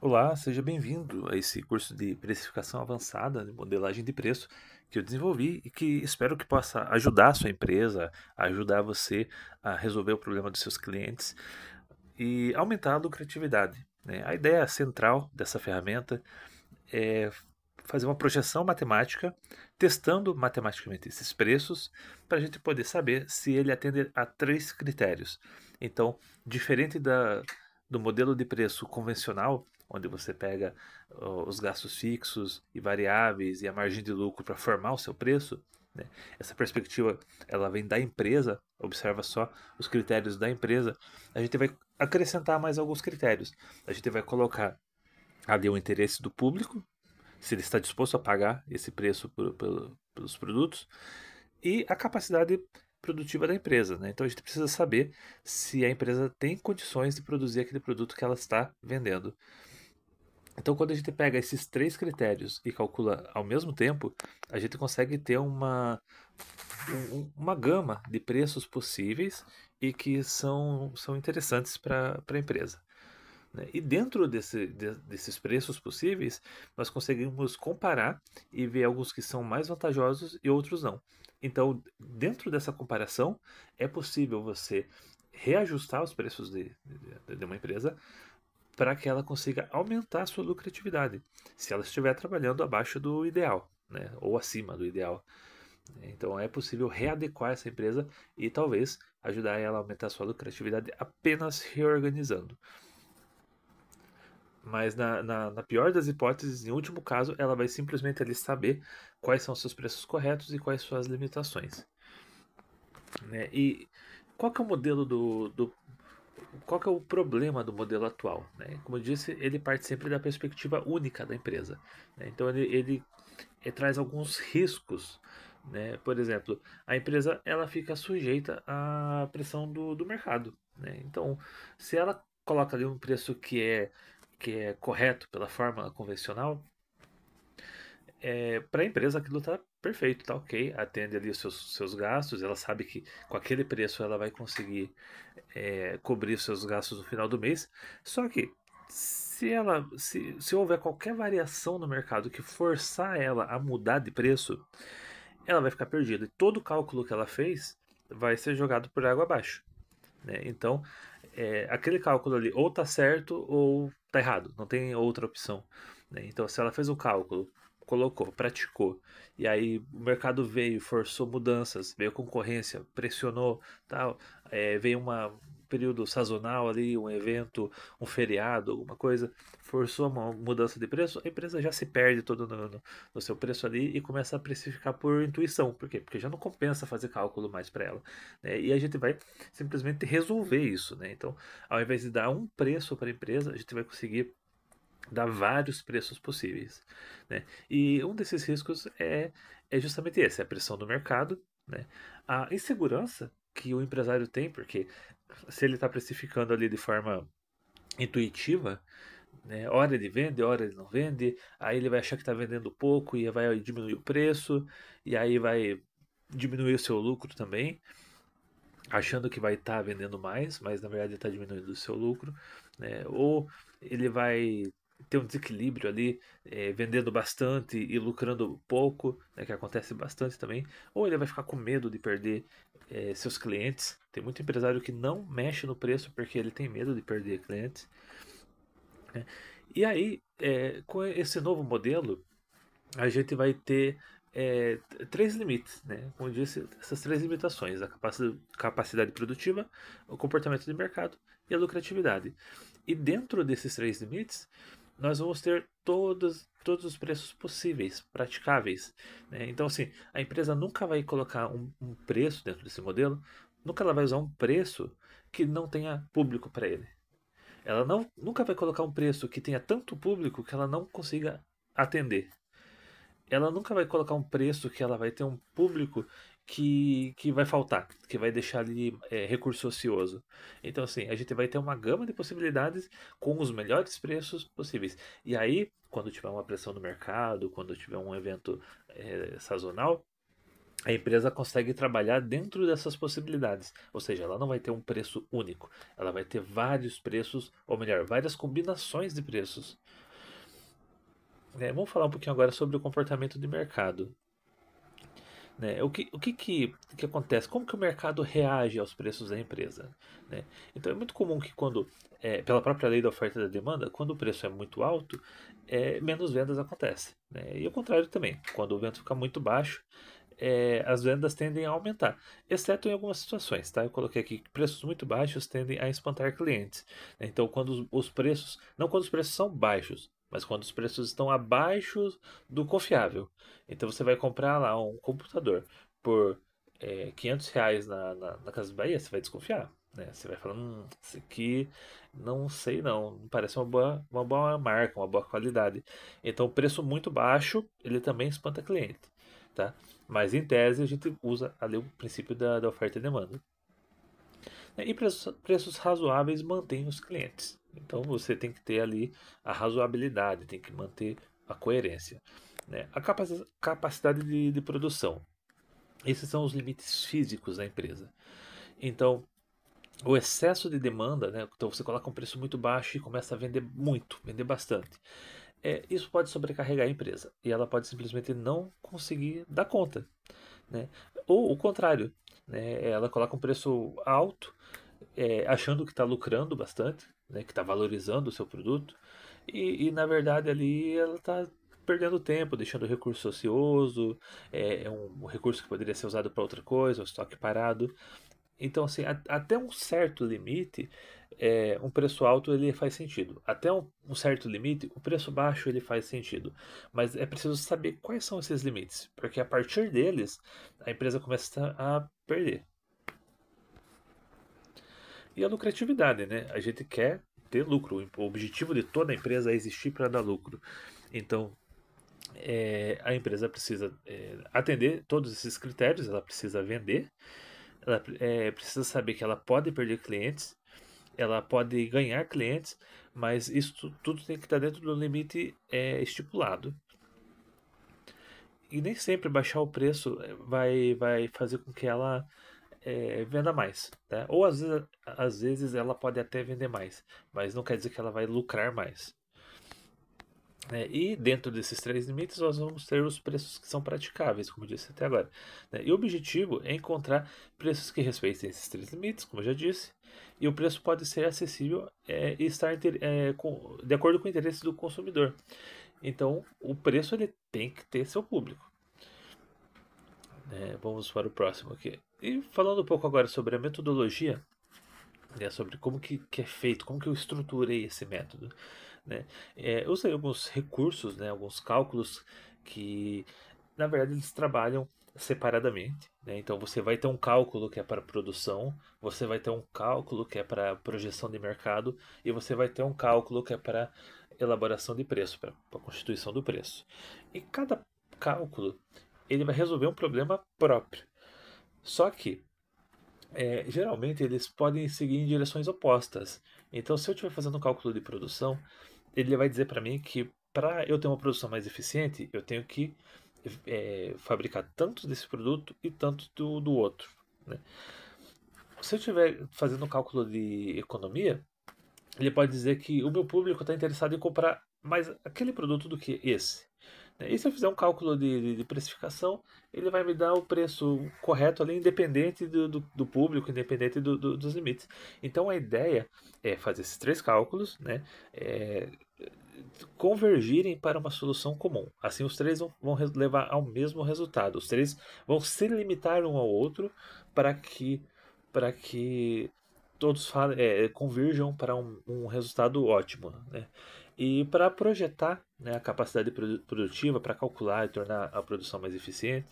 Olá, seja bem-vindo a esse curso de precificação avançada de modelagem de preço que eu desenvolvi e que espero que possa ajudar a sua empresa, ajudar você a resolver o problema dos seus clientes e aumentar a lucratividade, né? A ideia central dessa ferramenta é fazer uma projeção matemática, testando matematicamente esses preços, para a gente poder saber se ele atende a três critérios. Então, diferente do modelo de preço convencional, onde você pega os gastos fixos e variáveis e a margem de lucro para formar o seu preço, né? Essa perspectiva ela vem da empresa, observa só os critérios da empresa. A gente vai acrescentar mais alguns critérios. A gente vai colocar ali o interesse do público, se ele está disposto a pagar esse preço pelos produtos, e a capacidade produtiva da empresa, né? Então a gente precisa saber se a empresa tem condições de produzir aquele produto que ela está vendendo. Então, quando a gente pega esses três critérios e calcula ao mesmo tempo, a gente consegue ter uma gama de preços possíveis e que são interessantes para a empresa, né? E dentro desses preços possíveis, nós conseguimos comparar e ver alguns que são mais vantajosos e outros não. Então, dentro dessa comparação, é possível você reajustar os preços de uma empresa para que ela consiga aumentar a sua lucratividade, se ela estiver trabalhando abaixo do ideal, né? Ou acima do ideal. Então, é possível readequar essa empresa e talvez ajudar ela a aumentar a sua lucratividade apenas reorganizando. Mas na pior das hipóteses, em último caso, ela vai simplesmente ali saber quais são os seus preços corretos e quais suas limitações, né? E qual que é o modelo qual que é o problema do modelo atual, né? Como eu disse, ele parte sempre da perspectiva única da empresa, né? Então ele traz alguns riscos, né? Por exemplo, a empresa ela fica sujeita à pressão do mercado, né? Então, se ela coloca ali um preço que é correto pela fórmula convencional, para a empresa aquilo está perfeito, tá ok, atende ali os seus gastos, ela sabe que com aquele preço ela vai conseguir cobrir os seus gastos no final do mês. Só que se houver qualquer variação no mercado que forçar ela a mudar de preço, ela vai ficar perdida. E todo o cálculo que ela fez vai ser jogado por água abaixo, né? Então, aquele cálculo ali ou tá certo ou tá errado, não tem outra opção, né? Então, se ela fez o cálculo, colocou, praticou, e aí o mercado veio, forçou mudanças, veio concorrência, pressionou, tal, veio um período sazonal ali, um evento, um feriado, alguma coisa, forçou uma mudança de preço, a empresa já se perde todo no seu preço ali e começa a precificar por intuição. Por quê? Porque já não compensa fazer cálculo mais para ela, né? E a gente vai simplesmente resolver isso, né? Então, ao invés de dar um preço para a empresa, a gente vai conseguir dar vários preços possíveis, né? E um desses riscos é justamente esse, a pressão do mercado, né? A insegurança que o empresário tem, porque se ele está precificando ali de forma intuitiva, né? Hora ele vende, hora ele não vende, aí ele vai achar que está vendendo pouco e vai diminuir o preço, e aí vai diminuir o seu lucro também, achando que vai estar vendendo mais, mas na verdade está diminuindo o seu lucro, né? Ou ele vai ter um desequilíbrio ali, vendendo bastante e lucrando pouco, né? Que acontece bastante também. Ou ele vai ficar com medo de perder seus clientes. Tem muito empresário que não mexe no preço porque ele tem medo de perder clientes, né? E aí, com esse novo modelo, a gente vai ter três limites, né? Como eu disse, essas três limitações: a capacidade produtiva, o comportamento de mercado e a lucratividade. E dentro desses três limites, nós vamos ter todos os preços possíveis, praticáveis, né? Então, assim, a empresa nunca vai colocar um preço dentro desse modelo, nunca ela vai usar um preço que não tenha público para ele. Ela nunca vai colocar um preço que tenha tanto público que ela não consiga atender. Ela nunca vai colocar um preço que ela vai ter um público que vai faltar, que vai deixar ali recurso ocioso. Então, assim, a gente vai ter uma gama de possibilidades com os melhores preços possíveis. E aí, quando tiver uma pressão no mercado, quando tiver um evento sazonal, a empresa consegue trabalhar dentro dessas possibilidades. Ou seja, ela não vai ter um preço único, ela vai ter vários preços, ou melhor, várias combinações de preços. Vamos falar um pouquinho agora sobre o comportamento de mercado. O que acontece? Como que o mercado reage aos preços da empresa? Né? Então é muito comum que pela própria lei da oferta e da demanda, quando o preço é muito alto, menos vendas acontecem. Né? E o contrário também, quando o vento fica muito baixo, as vendas tendem a aumentar, exceto em algumas situações, tá? Eu coloquei aqui que preços muito baixos tendem a espantar clientes. Né? Então, quando os preços, não quando os preços são baixos, mas quando os preços estão abaixo do confiável. Então, você vai comprar lá um computador por R$ 500 na Casa Bahia, você vai desconfiar. Né? Você vai falar, esse aqui não sei não parece uma boa marca, uma boa qualidade. Então, o preço muito baixo, ele também espanta cliente. Tá? Mas em tese a gente usa ali o princípio da oferta e demanda. E preços razoáveis mantêm os clientes. Então você tem que ter ali a razoabilidade, tem que manter a coerência. Né? A capacidade de produção. Esses são os limites físicos da empresa. Então, o excesso de demanda, né? Então você coloca um preço muito baixo e começa a vender muito, vender bastante. Isso pode sobrecarregar a empresa e ela pode simplesmente não conseguir dar conta. Né? Ou o contrário, né? Ela coloca um preço alto, achando que está lucrando bastante, né? Que está valorizando o seu produto, e na verdade ali ela está perdendo tempo, deixando o recurso ocioso, é um recurso que poderia ser usado para outra coisa, o estoque parado. Então, assim, até um certo limite, um preço alto ele faz sentido. Até um certo limite, o preço baixo ele faz sentido. Mas é preciso saber quais são esses limites, porque a partir deles a empresa começa a perder. E a lucratividade, né? A gente quer ter lucro. O objetivo de toda empresa é existir para dar lucro. Então, a empresa precisa atender todos esses critérios, ela precisa vender, ela precisa saber que ela pode perder clientes, ela pode ganhar clientes, mas isso tudo tem que estar dentro do limite estipulado. E nem sempre baixar o preço vai fazer com que ela venda mais. Né? Ou às vezes ela pode até vender mais, mas não quer dizer que ela vai lucrar mais. E dentro desses três limites, nós vamos ter os preços que são praticáveis, como eu disse até agora. Né? E o objetivo é encontrar preços que respeitem esses três limites, como eu já disse, e o preço pode ser acessível e estar de acordo com o interesse do consumidor. Então, o preço ele tem que ter seu público. Vamos para o próximo aqui. E falando um pouco agora sobre a metodologia, sobre como que é feito, como que eu estruturei esse método. Né? Eu usei alguns recursos, né, alguns cálculos que, na verdade, eles trabalham separadamente. Né? Então, você vai ter um cálculo que é para produção, você vai ter um cálculo que é para projeção de mercado e você vai ter um cálculo que é para elaboração de preço, para a constituição do preço. E cada cálculo ele vai resolver um problema próprio. Só que geralmente eles podem seguir em direções opostas. Então, se eu estiver fazendo um cálculo de produção, ele vai dizer para mim que para eu ter uma produção mais eficiente, eu tenho que fabricar tanto desse produto e tanto do outro. Né? Se eu estiver fazendo um cálculo de economia, ele pode dizer que o meu público está interessado em comprar mais aquele produto do que esse. E se eu fizer um cálculo de precificação, ele vai me dar o preço correto ali, independente do público, independente dos limites. Então a ideia é fazer esses três cálculos, né, convergirem para uma solução comum. Assim os três vão levar ao mesmo resultado. Os três vão se limitar um ao outro para que todos convirjam para um resultado ótimo. Né? E para projetar, né, a capacidade produtiva, para calcular e tornar a produção mais eficiente,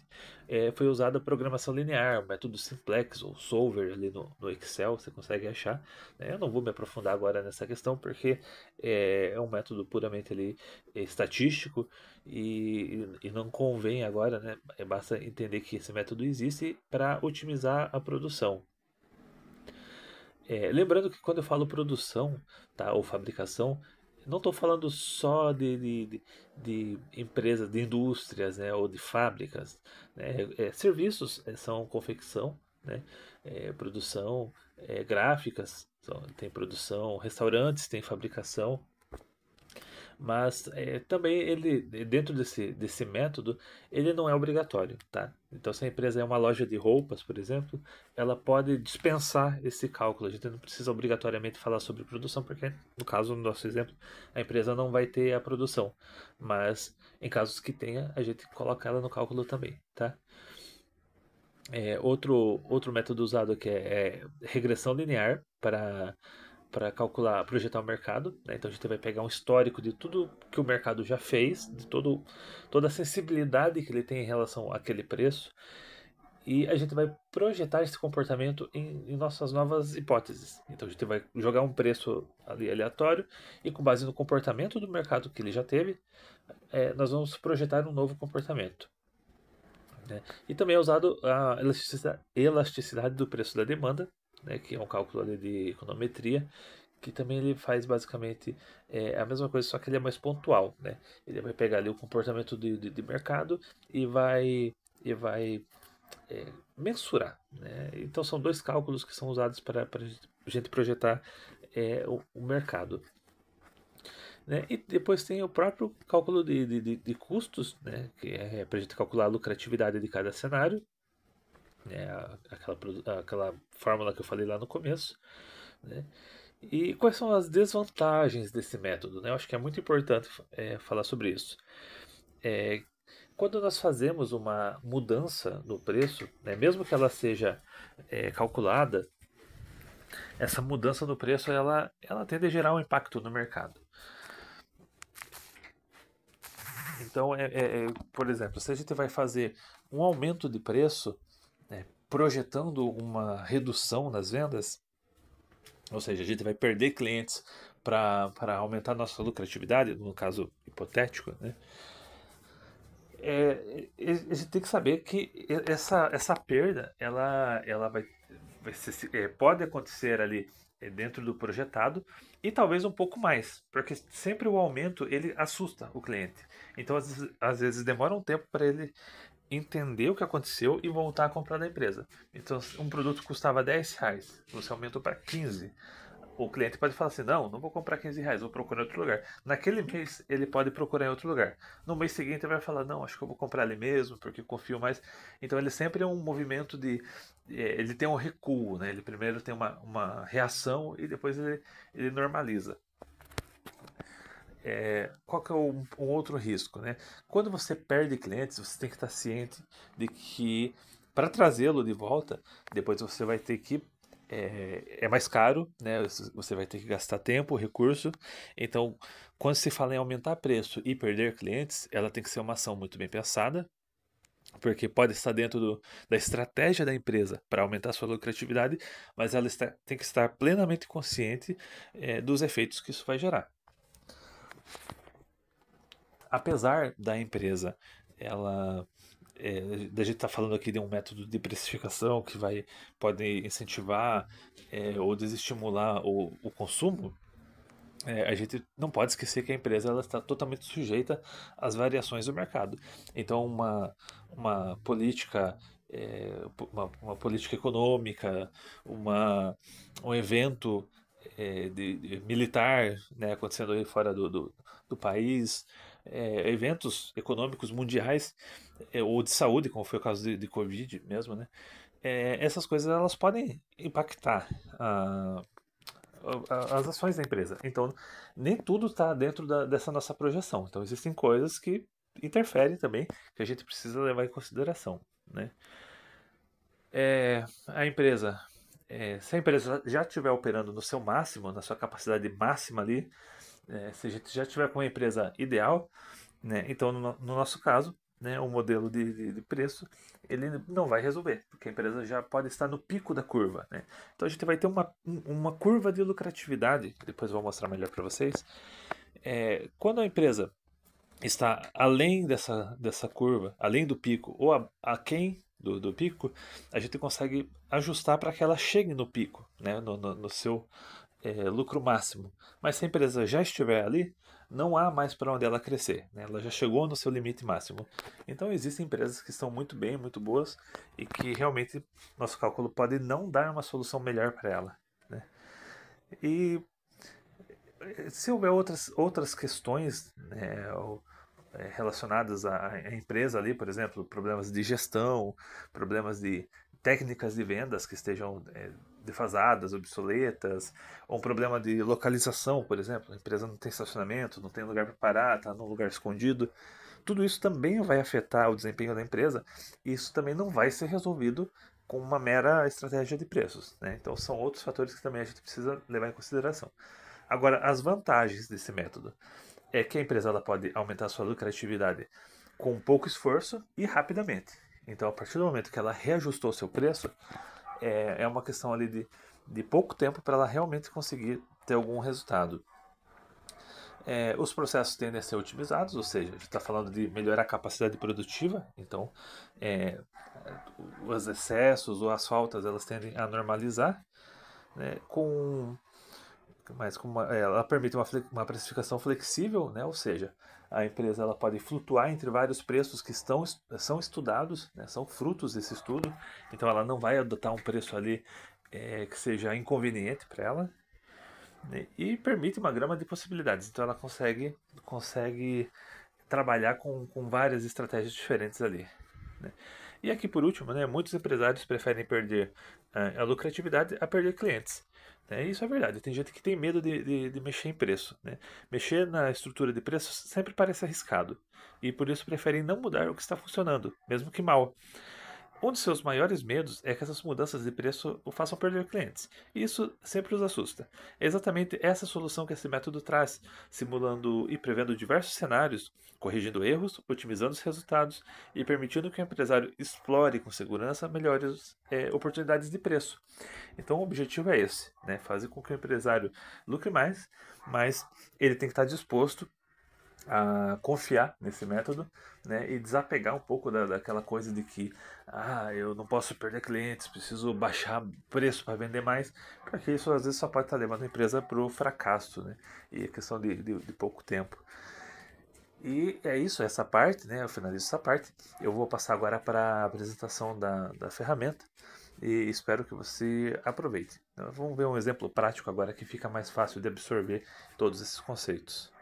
foi usada a programação linear, o método simplex ou solver ali no Excel, você consegue achar. Né? Eu não vou me aprofundar agora nessa questão, porque é um método puramente ali, estatístico e não convém agora, né? Basta entender que esse método existe para otimizar a produção. Lembrando que quando eu falo produção, tá, ou fabricação, não estou falando só de empresas, de indústrias, né, ou de fábricas, né, serviços são confecção, né, produção, gráficas, tem produção, restaurantes tem fabricação, mas também ele, dentro desse método, ele não é obrigatório, tá? Então, se a empresa é uma loja de roupas, por exemplo, ela pode dispensar esse cálculo. A gente não precisa obrigatoriamente falar sobre produção, porque, no caso, no nosso exemplo, a empresa não vai ter a produção. Mas, em casos que tenha, a gente coloca ela no cálculo também, tá? Outro método usado aqui é regressão linear para calcular, projetar o mercado, né? Então a gente vai pegar um histórico de tudo que o mercado já fez, de toda a sensibilidade que ele tem em relação àquele preço, e a gente vai projetar esse comportamento em nossas novas hipóteses. Então a gente vai jogar um preço ali aleatório e com base no comportamento do mercado que ele já teve, nós vamos projetar um novo comportamento. Né? E também é usado a elasticidade do preço da demanda, né, que é um cálculo ali de econometria, que também ele faz basicamente a mesma coisa, só que ele é mais pontual. Né? Ele vai pegar ali o comportamento de mercado e vai mensurar. Né? Então são dois cálculos que são usados para a gente projetar o mercado. Né? E depois tem o próprio cálculo de custos, né? Que é para a gente calcular a lucratividade de cada cenário, né? Aquela fórmula que eu falei lá no começo. Né? E quais são as desvantagens desse método? Né? Eu acho que é muito importante falar sobre isso. Quando nós fazemos uma mudança no preço, né, mesmo que ela seja calculada, essa mudança no preço ela tende a gerar um impacto no mercado. Então, por exemplo, se a gente vai fazer um aumento de preço, né, projetando uma redução nas vendas, ou seja, a gente vai perder clientes para aumentar nossa lucratividade, no caso hipotético, né? A gente tem que saber que essa perda ela vai ser, pode acontecer ali dentro do projetado e talvez um pouco mais, porque sempre o aumento ele assusta o cliente. Então às vezes demora um tempo para ele entender o que aconteceu e voltar a comprar da empresa. Então, se um produto custava R$ 10, você aumentou para 15. O cliente pode falar assim: não vou comprar R$ 15, vou procurar em outro lugar. Naquele mês, ele pode procurar em outro lugar. No mês seguinte, ele vai falar: não, acho que eu vou comprar ali mesmo, porque confio mais. Então, ele sempre é um movimento de. Ele tem um recuo, né? Ele primeiro tem uma reação e depois ele normaliza. Qual que é um outro risco, né? Quando você perde clientes, você tem que estar ciente de que para trazê-lo de volta, depois você vai ter que é mais caro, né? Você vai ter que gastar tempo, recurso. Então, quando se fala em aumentar preço e perder clientes, ela tem que ser uma ação muito bem pensada, porque pode estar dentro da estratégia da empresa para aumentar sua lucratividade, mas ela tem que estar plenamente consciente dos efeitos que isso vai gerar. Apesar da empresa, ela da gente está falando aqui de um método de precificação que pode incentivar ou desestimular o consumo, a gente não pode esquecer que a empresa ela está totalmente sujeita às variações do mercado. Então, uma política uma política econômica, um evento de militar, né, acontecendo aí fora do país, eventos econômicos mundiais ou de saúde, como foi o caso de Covid mesmo, né? Essas coisas elas podem impactar as ações da empresa. Então, nem tudo está dentro dessa nossa projeção. Então, existem coisas que interferem também, que a gente precisa levar em consideração, né? A empresa, se a empresa já estiver operando no seu máximo, na sua capacidade máxima ali, se a gente já tiver com a empresa ideal, né, então no nosso caso, né, o modelo de preço ele não vai resolver, porque a empresa já pode estar no pico da curva. Né? Então a gente vai ter uma curva de lucratividade, que depois eu vou mostrar melhor para vocês. Quando a empresa está além dessa curva, além do pico, ou aquém do pico, a gente consegue ajustar para que ela chegue no pico, né, no seu lucro máximo. Mas se a empresa já estiver ali, não há mais para onde ela crescer, né? Ela já chegou no seu limite máximo. Então existem empresas que estão muito bem, muito boas e que realmente nosso cálculo pode não dar uma solução melhor para ela, né? E se houver outras questões, né, relacionadas à empresa ali, por exemplo, problemas de gestão, problemas de técnicas de vendas que estejam defasadas, obsoletas, ou um problema de localização, por exemplo, a empresa não tem estacionamento, não tem lugar para parar, está num lugar escondido. Tudo isso também vai afetar o desempenho da empresa e isso também não vai ser resolvido com uma mera estratégia de preços, né? Então são outros fatores que também a gente precisa levar em consideração. Agora, as vantagens desse método é que a empresa ela pode aumentar sua lucratividade com pouco esforço e rapidamente. Então, a partir do momento que ela reajustou seu preço, é uma questão ali de pouco tempo para ela realmente conseguir ter algum resultado. Os processos tendem a ser otimizados, ou seja, a gente está falando de melhorar a capacidade produtiva, então é, os excessos ou as faltas elas tendem a normalizar, né, ela permite uma precificação flexível, né? Ou seja, a empresa ela pode flutuar entre vários preços que são estudados, né? São frutos desse estudo, então ela não vai adotar um preço ali que seja inconveniente para ela, né? E permite uma gama de possibilidades, então ela consegue trabalhar com várias estratégias diferentes ali, né? E aqui por último, né, muitos empresários preferem perder a lucratividade a perder clientes. Né? Isso é verdade. Tem gente que tem medo de mexer em preço. Né? Mexer na estrutura de preços sempre parece arriscado. E por isso preferem não mudar o que está funcionando, mesmo que mal. Um de seus maiores medos é que essas mudanças de preço o façam perder clientes. E isso sempre os assusta. É exatamente essa solução que esse método traz, simulando e prevendo diversos cenários, corrigindo erros, otimizando os resultados e permitindo que o empresário explore com segurança melhores oportunidades de preço. Então o objetivo é esse, né? Fazer com que o empresário lucre mais, mas ele tem que estar disposto a confiar nesse método, né, e desapegar um pouco daquela coisa de que eu não posso perder clientes, preciso baixar preço para vender mais, porque isso às vezes só pode estar levando a empresa para o fracasso, né, e é questão de pouco tempo. E é isso, essa parte, né, eu finalizo essa parte, eu vou passar agora para a apresentação da ferramenta e espero que você aproveite. Então, vamos ver um exemplo prático agora que fica mais fácil de absorver todos esses conceitos.